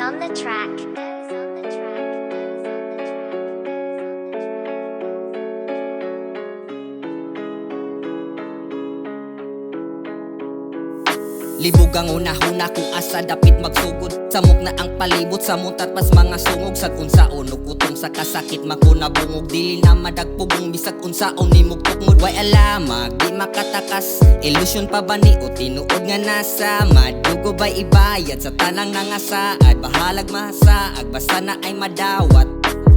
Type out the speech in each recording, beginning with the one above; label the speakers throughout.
Speaker 1: on the track.
Speaker 2: Libog ang unahuna kung asa dapit magsugod. Samok na ang palibot sa muntat pas mga sungog. Sa unsaon ug utong sa kasakit makuna bungog. Dili na madagpugong bisag unsaon nimog tukmod. Way alamag di makatakas. Ilusyon pa ba ni o tinuod nga nasa madugo ba'y ibayad sa tanang nangasaad. Bahalag masaag basta na ay madawat.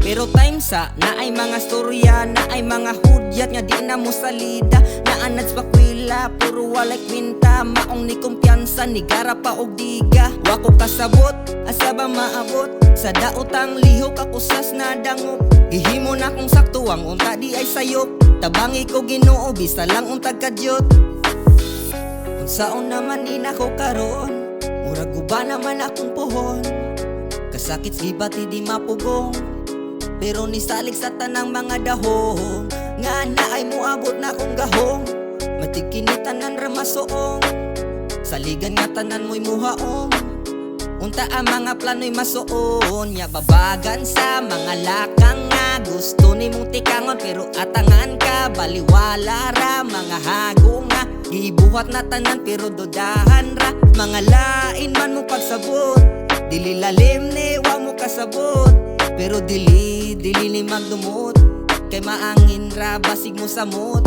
Speaker 2: Pero time sa na ay mga storya, na ay mga hudyat nga di na mo salida. Naanad sa pakwila, puro walay kwinta. Maong ni kumpiyansa, ni gara pa og diga. Wako kasabot, asa ba maabot? Sa daotang lihok ako sas na dangop. Gihimo na kung sakto ang unta di ay sayop. Tabangi ko Ginoo, bisa lang untag kadyot. Unsaon naman inako karon, murag guba naman akong puhon. Kasakit gibati di mapugong, pero nisalik sa tanang mga dahong. Nga na ay muabot na kong gahong. Matigkinitan ng ramasoong. Saligan nga tanan mo'y muhaong. Unta ang mga plano'y masuon. Ya babagan sa mga lakang nga gusto ni mong tikangon, pero atangan ka baliwala ra. Mga hagong nga gibuhat na tanan, pero dodahan ra. Mga lain man mo pagsabot, dili lalim ni wa mo kasabot. Pero dili ni magdumot, kay maangin ra basig mo samot.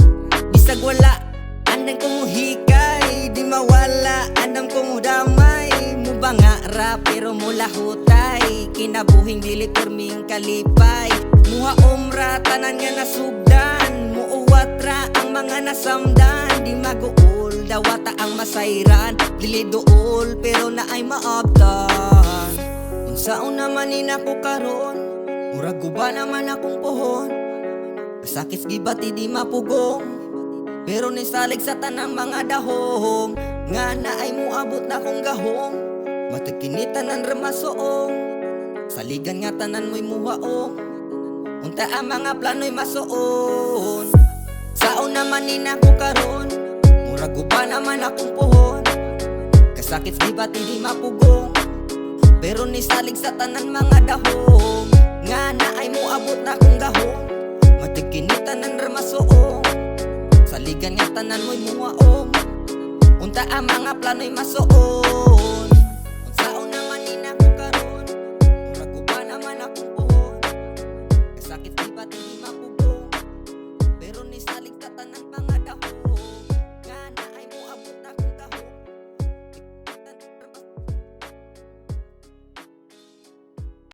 Speaker 2: Bisag wala, andam ko mo hikay, di mawala, andam ko mo damay. Mubanga ra pero mula hutay, kinabuhing dili perming kalipay. Muha omra tanan nga nasugdan, muuwat ra ang mga nasamdan. Di maguol, dawata ang masayran, dili duol pero na ay maabtan. Unsaon naman inako karon, murag guba naman akong pohon. Kasakit gibati di mapugong, pero nisalig sa tanang mga dahong. Nga na ay muabot na kong gahong. Matigkinitan ng ramasoong. Saligan nga tanan mo'y muhaong. Unta ang mga plano'y masuon. Saon naman inako karon, murag guba naman akong pohon. Kasakit gibati di mapugong, pero nisalig sa tanan mga dahong. Nga na ay muabot na kong gahong. Matigkinitan ng ramasoong. Saligan nga tanan mo'y muwaong. Unta ang mga plano'y masuon. Unsaon naman inako karon, murag guba naman akong pohon. Kasakit di ba di mapugong, pero nisalig sa tanan mga